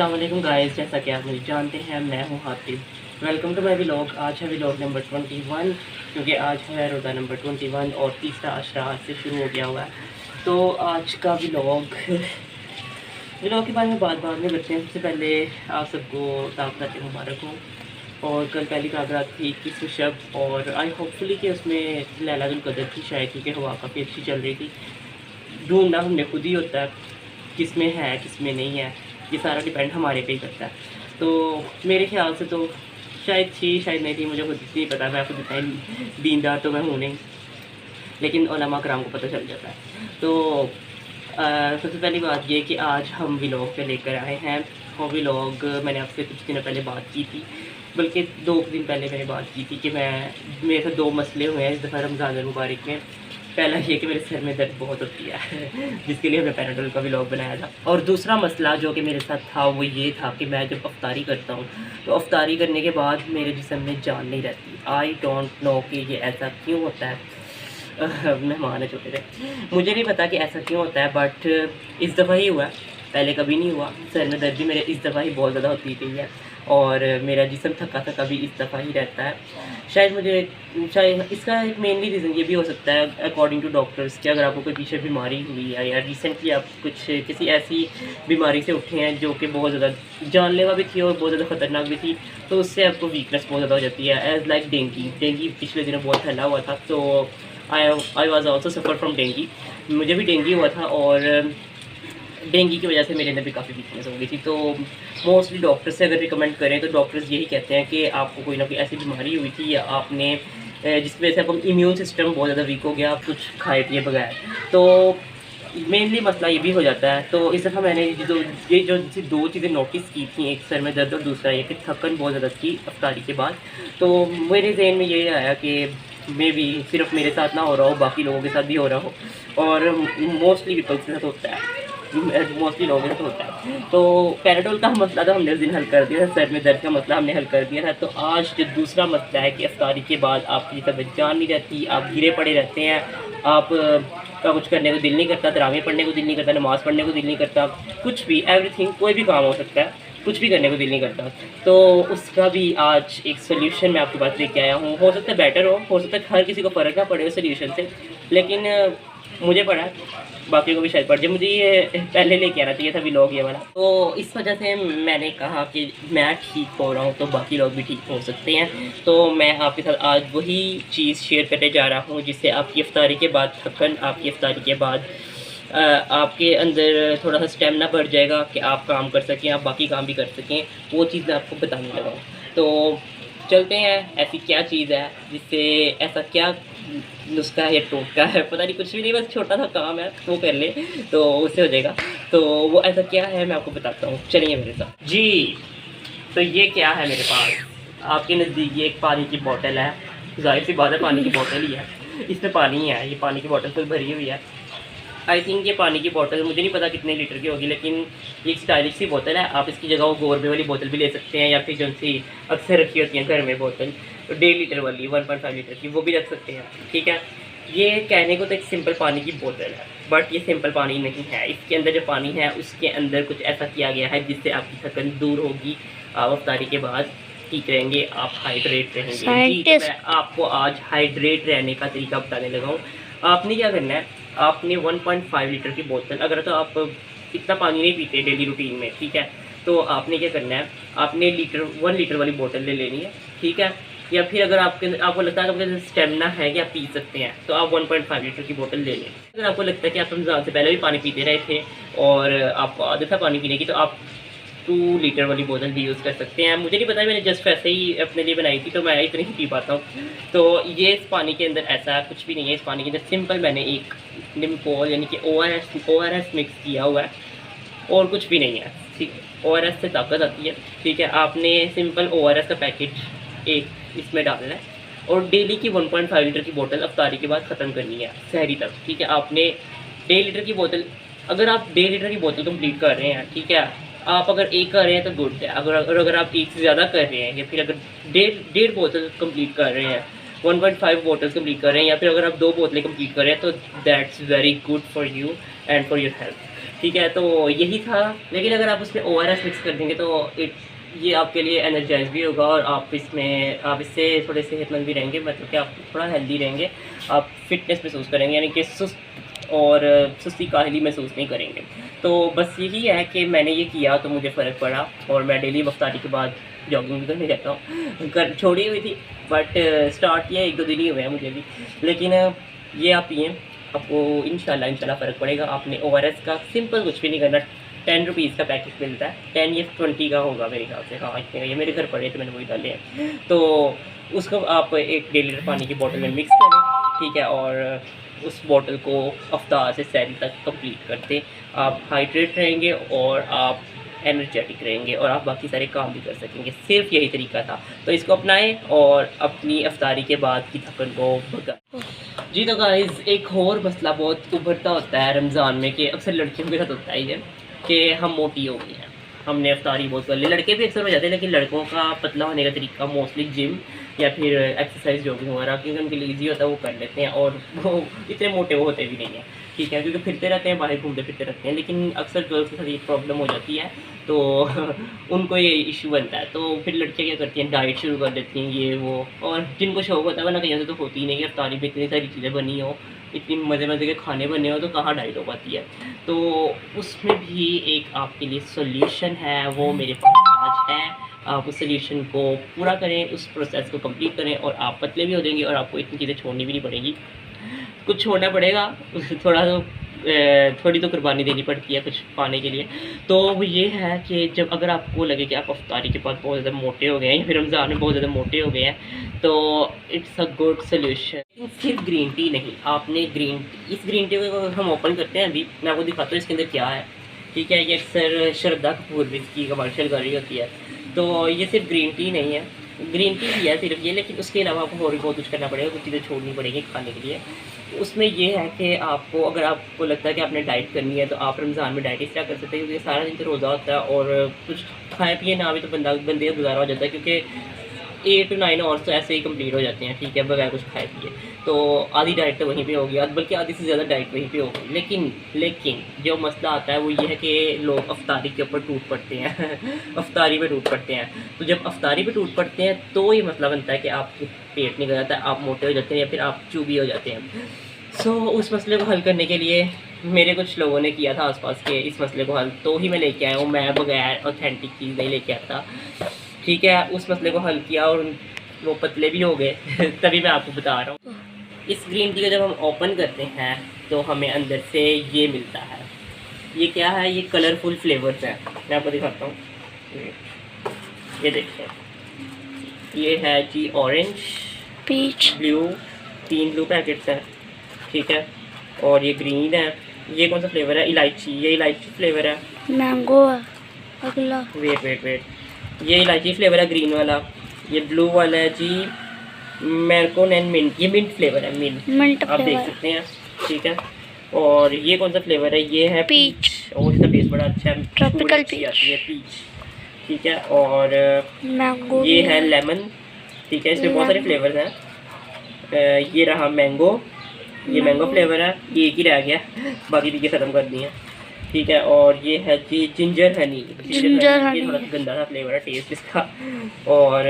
अस्सलाम वालेकुम गाइस, जैसा कि आप मुझे जानते हैं मैं हूं Hatib. Welcome to my vlog. आज है व्लॉग नंबर 21, क्योंकि आज है रोज़ा नंबर 21 और तीसरा अशरा आज से शुरू हो गया हुआ है। तो आज का व्लॉग के बारे में बात में करते हैं। सबसे पहले आप सबको ताक़त मुबारक हो। और कल पहली कागरात थी 21 शब, और आई होपफुली कि उसमें लैलातुल कदर थी शायद, क्योंकि हवा काफ़ी अच्छी चल रही थी। ढूंढना हमने खुद ही होता है किस में है किस में नहीं है, ये सारा डिपेंड हमारे पे ही करता है। तो मेरे ख्याल से तो शायद थी शायद नहीं थी, मुझे खुद नहीं पता, मैं खुद इतना दीनदार तो मैं हूँ नहीं, लेकिन उलमा कराम को पता चल जाता है। तो सबसे पहली बात ये कि आज हम व्लॉग पे लेकर आए हैं, और व्लॉग मैंने आपसे कुछ दिनों पहले बात की थी, बल्कि 2 दिन पहले मैंने बात की थी कि मेरे साथ 2 मसले हुए हैं इस दफ़ा रमज़ान मुबारक में। पहला ये कि मेरे सिर में दर्द बहुत होती है जिसके लिए हमने पैराडोल का व्लॉग बनाया था। और दूसरा मसला जो कि मेरे साथ था वो ये था कि मैं जब अफ्तारी करता हूँ तो अफ्तारी करने के बाद मेरे जिस्म में जान नहीं रहती। आई डोंट नो कि ये ऐसा क्यों होता है। मेहमान है छोटे थे, मुझे नहीं पता कि ऐसा क्यों होता है, बट इस दफ़ा ही हुआ, पहले कभी नहीं हुआ। सर में दर्द भी मेरे इस दफ़ा ही बहुत ज़्यादा होती गई है, और मेरा जिस्म थका भी इस दफ़ा ही रहता है। शायद इसका एक मेनली रीज़न ये भी हो सकता है अकॉर्डिंग टू डॉक्टर्स कि अगर आपको कोई पीछे बीमारी हुई है या रिसेंटली आप किसी ऐसी बीमारी से उठे हैं जो कि बहुत ज़्यादा जानलेवा भी थी और बहुत ज़्यादा ख़तरनाक भी थी, तो उससे आपको वीकनेस बहुत ज़्यादा हो जाती है। एज़ लाइक डेंगी पिछले दिनों बहुत फैला हुआ था, तो I was also suffer from dinghy. मुझे भी डेंगी हुआ था, और डेंगी की वजह से मेरे अंदर भी काफ़ी वीकनेस हो गई थी। तो मोस्टली डॉक्टर्स से अगर रिकमेंड करें तो डॉक्टर्स यही कहते हैं कि आपको कोई ना कोई ऐसी बीमारी हुई थी, या आपने जिसकी वजह से आपका इम्यून सिस्टम बहुत ज़्यादा वीक हो गया, आप कुछ खाए पिए बगैर। तो मेनली मसला ये भी हो जाता है। तो इस दफ़ा मैंने जो 2 चीज़ें नोटिस की थी, एक सर में दर्द और दूसरा ये कि थकन बहुत ज़्यादा थी अफ्तारी के बाद। तो मेरे जहन में ये आया कि मे भी सिर्फ मेरे साथ ना हो रहा हो, बाकी लोगों के साथ भी हो रहा हो, और मोस्टली पीपल्स के साथ होता है, मोस्टली लोगों के साथ होता है। तो पैराडोल का मसला तो हमने उस दिन हल कर दिया था, सर में दर्द का मसला हमने हल कर दिया था। तो आज जो दूसरा मसला है कि अफ्तारी के बाद आपकी तबीयत जान नहीं रहती, आप गिरे पड़े रहते हैं, आप का कुछ करने को दिल नहीं करता, तरावीह पढ़ने को दिल नहीं करता, नमाज़ पढ़ने को दिल नहीं करता, कुछ भी एवरीथिंग, कोई भी काम हो सकता है, कुछ भी करने को दिल नहीं करता। तो उसका भी आज एक सोल्यूशन मैं आपके पास लेके आया हूँ। हो सकता है बेटर हो सकता है हर किसी को फ़र्क ना पड़े उस सोल्यूशन से, लेकिन मुझे पड़ा, बाकी को भी शायद पड़ जाए। मुझे ये पहले लेके आना चाहिए था व्लॉग ये वाला। तो इस वजह से मैंने कहा कि मैं ठीक हो रहा हूँ तो बाकी लोग भी ठीक हो सकते हैं। तो मैं आपके साथ आज वही चीज़ शेयर करने जा रहा हूँ जिससे आपकी इफ्तारी के बाद थकन, आपकी इफ्तारी के बाद आपके अंदर थोड़ा सा स्टेमिना बढ़ जाएगा कि आप काम कर सकें, आप बाकी काम भी कर सकें। वो चीज़ मैं आपको बताने लगा हूँ। तो चलते हैं, ऐसी क्या चीज़ है जिससे, ऐसा क्या नुस्खा है या टोटका है, पता नहीं, कुछ भी नहीं, बस छोटा सा काम है वो कर ले तो उससे हो जाएगा। तो वो ऐसा क्या है मैं आपको बताता हूँ, चलिए मेरे साथ जी। तो ये क्या है मेरे पास, आपके नज़दीक ये एक पानी की बोतल है, जाहिर सी बात है पानी की बोतल ही है, इसमें पानी है, ये पानी की बोतल फुल भरी हुई है। आई थिंक ये पानी की बोतल मुझे नहीं पता कितने लीटर की होगी, लेकिन ये एक स्टाइलिश सी बोतल है। आप इसकी जगह वो गोरबे वाली बोतल भी ले सकते हैं, या फिर जो सी अक्सर रखी होती हैं घर में बोतल, तो 1.5 लीटर वाली 1.5 लीटर की, वो भी रख सकते हैं, ठीक है। ये कहने को तो एक सिंपल पानी की बोतल है, बट ये सिंपल पानी नहीं है। इसके अंदर जो पानी है उसके अंदर कुछ ऐसा किया गया है जिससे आपकी थकन दूर होगी, आप अफ्तारी के बाद ठीक रहेंगे, आप हाइड्रेट रहेंगे। जी, तो मैं आपको आज हाइड्रेट रहने का तरीका बताने लगा हूँ। आपने क्या करना है, आपने 1.5 लीटर की बोतल, अगर तो आप इतना पानी नहीं पीते डेली रूटीन में, ठीक है, तो आपने क्या करना है, आपने 1 लीटर वाली बोतल ले लेनी है, ठीक है। या फिर अगर आपको लगता है कि आपके स्टेमिना है कि आप पी सकते हैं, तो आप 1.5 लीटर की बोतल ले लें। अगर आपको लगता है कि आप रमज़ान से पहले भी पानी पीते रहे थे और आपको आदत है पानी पीने की, तो आप 2 लीटर वाली बोतल भी यूज़ कर सकते हैं। मुझे नहीं पता, मैंने जस्ट वैसे ही अपने लिए बनाई थी, तो मैं इतनी ही पी पाता हूँ। तो ये इस पानी के अंदर ऐसा कुछ भी नहीं है, इस पानी के अंदर सिंपल मैंने एक निम्कोल यानी कि ORS मिक्स किया हुआ है, और कुछ भी नहीं है, ठीक है। ORS से ताकत आती है, ठीक है। आपने सिंपल ORS का पैकेट एक इसमें डालना है, और डेली की 1.5 लीटर की बोतल अफ्तारी के बाद ख़त्म करनी है सहरी तक, ठीक है। आपने 1.5 लीटर की बोतल, अगर आप 1.5 लीटर की बोतल कंप्लीट कर रहे हैं, ठीक है, आप अगर एक कर रहे हैं तो गुड है। अगर आप एक से ज़्यादा कर रहे हैं, या फिर अगर डेढ़ बोतल कंप्लीट कर रहे हैं, 1.5 बोतल्स कंप्लीट कर रहे हैं, या फिर अगर आप 2 बोतलें कंप्लीट कर रहे हैं, तो that's very good for you and for your health, ठीक है, तो यही था। लेकिन अगर आप उसमें ORS मिक्स कर देंगे तो ये आपके लिए एनर्जाइज भी होगा और आप इससे थोड़े सेहतमंद भी रहेंगे, मतलब कि आप थोड़ा हेल्दी रहेंगे, आप फिटनेस महसूस करेंगे, यानी कि सुस्ती काहली महसूस नहीं करेंगे। तो बस यही है कि मैंने ये किया तो मुझे फ़र्क पड़ा और मैं डेली इफ्तारी के बाद जॉगिंग भी करने जाता हूँ। छोड़ी हुई थी बट स्टार्ट किया 1-2 दिन ही हुए हैं मुझे भी। लेकिन ये आप पिएँ, आपको इंशाल्लाह फ़र्क पड़ेगा। आपने ORS का सिंपल कुछ भी नहीं करना, 10 रुपीज़ का पैकेट मिलता है, 10 या 20 का होगा मेरे ख्याल से, हाँ इतने का, ये मेरे घर पड़े तो मैंने वही डाले हैं। तो उसको आप 1 डेढ़ लीटर पानी की बोतल में मिक्स करें, ठीक है, और उस बोतल को इफ्तार से सहरी तक कंप्लीट करते आप हाइड्रेट रहेंगे और आप एनर्जेटिक रहेंगे और आप बाकी सारे काम भी कर सकेंगे। सिर्फ यही तरीका था, तो इसको अपनाएं और अपनी इफ्तारी के बाद की थकन को भगाएं। जी तो गाइस, एक और मसला बहुत उभरता होता है रमज़ान में कि अक्सर लड़कियों के साथ होता है ये कि हम मोटी हो गई हैं, हमने इफ्तारी बहुत कर ली। लड़के भी अक्सर हो जाते हैं, लेकिन लड़कों का पतला होने का तरीका मोस्टली जिम या फिर एक्सरसाइज जॉगिंग वगैरह, क्योंकि उनके लिए ईजी होता है, वो कर लेते हैं और वो इतने मोटे वो होते भी नहीं हैं, ठीक है, क्योंकि फिरते रहते हैं, बाहर घूमते फिरते रहते हैं। लेकिन अक्सर गर्ल्स के साथ ये प्रॉब्लम हो जाती है, तो उनको ये इशू बनता है। तो फिर लड़कियाँ क्या करती हैं, डाइट शुरू कर देती हैं, ये वो, और जिनको शौक होता है, वरना कहीं से तो होती ही नहीं कि इफ्तारी में इतनी सारी चीज़ें बनी हो, इतनी मज़े मज़े के खाने बने हो, तो कहाँ डाइट हो पाती है। तो उसमें भी एक आपके लिए सोल्यूशन है, वो मेरे पास आज है। आप उस सोल्यूशन को पूरा करें, उस प्रोसेस को कंप्लीट करें और आप पतले भी हो जाएंगे और आपको इतनी चीज़ें छोड़नी भी नहीं पड़ेगी। कुछ छोड़ना पड़ेगा, थोड़ा तो थोड़ी तो कुर्बानी देनी पड़ती है कुछ पाने के लिए। तो वो ये है कि जब अगर आपको लगे कि आप इफ्तारी के बाद बहुत ज़्यादा मोटे हो गए हैं या फिर रमज़ान में बहुत ज़्यादा मोटे हो गए हैं, तो इट्स अ गुड सोल्यूशन। सिर्फ ग्रीन टी नहीं, आपने इस ग्रीन टी को हम ओपन करते हैं, अभी मैं आपको दिखाता हूँ इसके अंदर क्या है, ठीक है। ये अक्सर श्रद्धा कपूर भी इसकी कमर्शियल कर रही होती है। तो ये सिर्फ ग्रीन टी नहीं है, ग्रीन टी भी है सिर्फ ये, लेकिन उसके अलावा आपको और भी बहुत कुछ करना पड़ेगा, कुछ चीज़ें छोड़नी पड़ेगी खाने के लिए। उसमें ये है कि आपको, अगर आपको लगता है कि आपने डाइट करनी है, तो आप रमज़ान में डाइट इस तरह कर सकते हैं, क्योंकि सारा दिन तो रोज़ा होता है और कुछ खाए पिए ना भी तो बंदे का गुजारा हो जाता है, क्योंकि 8 to 9 आवर्स तो ऐसे ही कंप्लीट हो जाते हैं, ठीक है, बगैर कुछ खाए पिए। तो आधी डाइट तो वहीं पे होगी, बल्कि आधी से ज़्यादा डाइट वहीं पे होगी। लेकिन जो मसला आता है वो ये है कि लोग इफ्तारी के ऊपर टूट पड़ते हैं इफ्तारी पे टूट पड़ते हैं। तो जब इफ्तारी पे टूट पड़ते हैं तो ये मसला बनता है कि आपके पेट निकल जाता है, आप मोटे हो जाते हैं या फिर आप चूबी हो जाते हैं। सो उस मसले को हल करने के लिए मेरे कुछ लोगों ने किया था आसपास के इस मसले को हल, तो ही मैं लेके आया हूँ, मैं बगैर ऑथेंटिक चीज़ नहीं लेके आया था, ठीक है। उस मसले को हल किया और वो पतले भी हो गए तभी मैं आपको बता रहा हूँ। इस ग्रीन टी को जब हम ओपन करते हैं तो हमें अंदर से ये मिलता है। ये क्या है, ये कलरफुल फ्लेवर्स हैं, मैं आपको दिखाता हूँ। ये देखिए, ये है जी orange, peach, blue, 3 blue packets हैं, ठीक है। और ये ग्रीन है। ये कौन सा फ्लेवर है, इलायची, ये इलायची फ्लेवर है। मैंगो है अगला, वेट, ये इलायची फ्लेवर है ग्रीन वाला। ये ब्लू वाला है जी मैरकोन एंड मिंट, ये मिंट फ्लेवर है, मिंट आप देख सकते हैं, ठीक है। और ये कौन सा फ्लेवर है, ये है पीच, और इसका टेस्ट बड़ा अच्छा है, ट्रॉपिकल पीच, ठीक है। और मैंगो, ये है लेमन, ठीक है। इसमें बहुत सारे फ्लेवर्स हैं। ये रहा मैंगो, ये मैंगो फ्लेवर है, ये एक ही रह गया, बाकी भी ख़त्म कर दिए, ठीक है। और ये है जी जिंजर हनी, ये थोड़ा सा गंदा सा फ्लेवर है टेस्ट इसका। और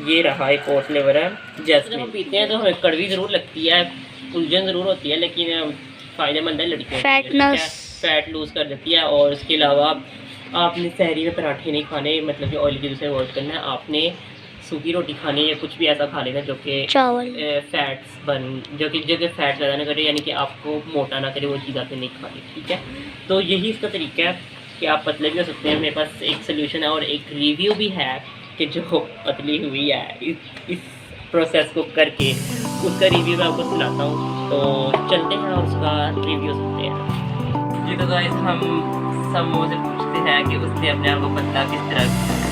ये रहा एक और फ्लेवर है जैस्मिन। हम पीते हैं तो हमें कड़वी ज़रूर लगती है, उलझन ज़रूर होती है, लेकिन फ़ायदेमंद है लड़कियों के, फैट लूज़ कर देती है। और उसके अलावा आपने सहरी में पराठे नहीं खाने, मतलब कि ऑयली चीज़ों से अवॉइड करना है, आपने सूखी रोटी खानी या कुछ भी ऐसा खा लेना जो कि फैट्स जो कि फैट ज़्यादा ना करे, यानी कि आपको मोटा ना करे, वो चीज़ आपने नहीं खानी, ठीक है। तो यही इसका तरीका है कि आप पतले भी हो सकते हैं। मेरे पास एक सोल्यूशन है और एक रिव्यू भी है कि जो पतली हुई है इस प्रोसेस को करके, उसका रिव्यू मैं आपको सुनाता हूँ। तो चलते हैं और उसका रिव्यू सुनते हैं। जी तो गाइस, हम सब मुझसे पूछते हैं कि उसने अपने आप को पतला किस तरह,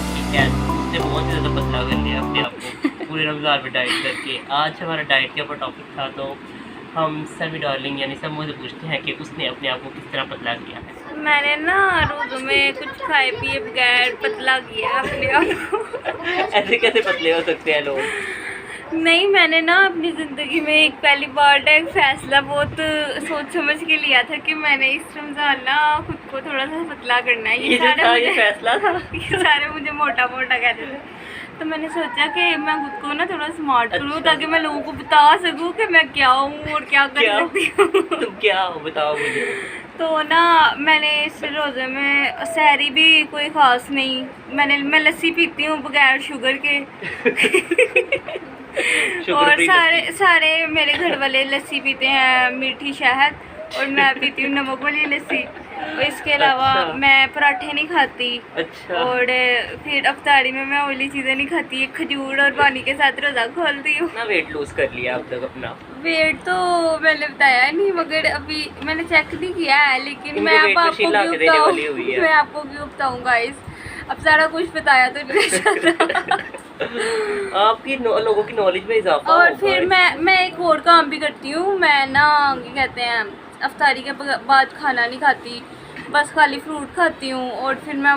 ठीक है, उसने बहुत ही ज़्यादा पतला कर लिया अपने आप को पूरे रमज़ान में डाइट करके। आज हमारा डाइट के ऊपर टॉपिक था, तो हम सभी डार्लिंग यानी सब मुझसे पूछते हैं कि उसने अपने आप को किस तरह पतला किया है। मैंने ना रोज़ में कुछ खाए पिए बगैर पतला किया अपने आप को। ऐसे कैसे पतले हो सकते हैं लोग? नहीं, मैंने ना अपनी ज़िंदगी में एक पहली बार एक फ़ैसला बहुत सोच समझ के लिया था कि मैंने इस रमज़ान ना खुद को थोड़ा सा पतला करना है। ये फैसला था। ये सारे मुझे मोटा मोटा कहते थे, तो मैंने सोचा कि मैं खुद को ना थोड़ा स्मार्ट करूँ, अच्छा। ताकि मैं लोगों को बता सकूँ कि मैं क्या हूँ और क्या कर सकती हूँ। तुम क्या हो बताओ मुझे। तो ना मैंने इस रोज़े में सहरी भी कोई ख़ास नहीं, मैं लस्सी पीती हूँ बगैर शुगर के। और सारे मेरे घर वाले लस्सी पीते हैं मीठी शहद, और मैं पीती हूँ नमक वाली लस्सी। और इसके अलावा अच्छा। मैं पराठे नहीं खाती। अच्छा। और फिर अफ्तारी में मैं ऑयली चीज़ें नहीं खाती, खजूर और पानी के साथ रोज़ा खोलती हूँ। ना वेट लूज कर लिया अब तक अपना? वेट तो मैंने बताया नहीं, मगर अभी मैंने चेक नहीं किया है, लेकिन मैं अब आपको क्यों बताऊँ, मैं आपको क्यों बताऊँ गाइस, अब सारा कुछ बताया तो नहीं जाता। आपकी लोगों की नॉलेज में इजाफा और होगा। फिर मैं एक और काम भी करती हूँ। मैं ना क्या कहते हैं, अफ्तारी के बाद खाना नहीं खाती, बस खाली फ्रूट खाती हूँ। और फिर मैं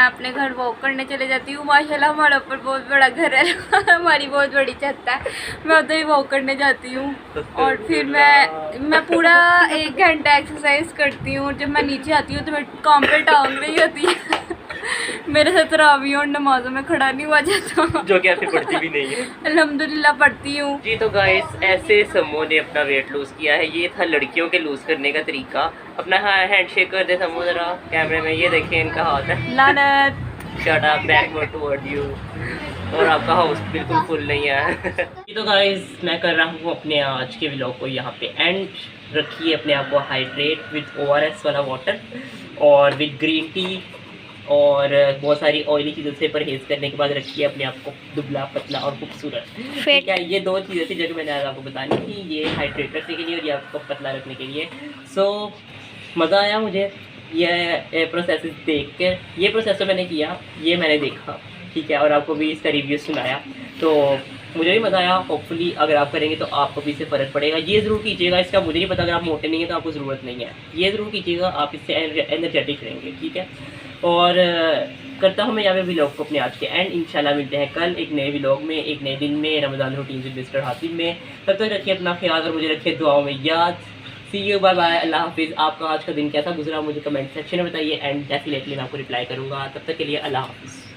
अपने घर वॉक करने चले जाती हूँ। माशाल्लाह हमारे ऊपर बहुत बड़ा घर है, हमारी बहुत बड़ी छत है, मैं उधर ही वॉक करने जाती हूँ। और फिर मैं पूरा 1 घंटा एक्सरसाइज करती हूँ। जब मैं नीचे आती हूँ तो मैं काम पे टांग रही होती है। मेरे से तरावी और नमाजों में खड़ा नहीं हुआ जाता, जो कि आपने पढ़ती भी नहीं है। अल्हम्दुलिल्लाह पढ़ती हूँ जी। तो गाइस ऐसे समो ने अपना वेट लूज किया है। ये था लड़कियों के लूज करने का तरीका। अपना हैंडशेक कर दे समो जरा कैमरे में, ये देखें इनका हाथ है। लानत। Shut up, back more toward you. और आपका हाउस बिल्कुल फुल नहीं है। जी। तो गाइस मैं कर रहा हूँ अपने आज के व्लॉग को यहाँ पे एंड। रखिए अपने आप को हाइड्रेट विद ORS वाला वाटर और विद ग्रीन टी और बहुत सारी ऑयली चीज़ों से परहेज़ करने के बाद रखिए अपने आप को दुबला पतला और खूबसूरत। ठीक है, ये 2 चीज़ें थी जो कि मैंने आज आपको बतानी थी, ये हाइड्रेट रखने के लिए और ये आपको पतला रखने के लिए। सो मज़ा आया मुझे ये प्रोसेस देख कर। ये प्रोसेस तो मैंने किया, ये मैंने देखा, ठीक है, और आपको भी इसका रिव्यू सुनाया, तो मुझे भी मज़ा आया। होपफुली अगर आप करेंगे तो आपको भी इससे फ़र्क पड़ेगा। ये ज़रूर कीजिएगा, इसका मुझे नहीं पता, अगर आप मोटे नहीं हैं तो आपको ज़रूरत नहीं है, ये ज़रूर कीजिएगा, आप इससे एनर्जेटिक रहेंगे। ठीक है, और करता हूँ मैं यहाँ पे व्लॉग को अपने आज के एंड। इंशाल्लाह मिलते हैं कल एक नए व्लॉग में, एक नए दिन में, Ramzan routine with mister Hatim में। तब तक रखिए अपना ख्याल और मुझे रखिए दुआओं में याद। सी यू, बाय बाय, अल्लाह हाफिज़। आपका आज का दिन कैसा गुजरा मुझे कमेंट सेक्शन में बताइए एंड डेफिनेटली मैं आपको रिप्लाई करूँगा। तब तक के लिए अल्लाह हाफिज़।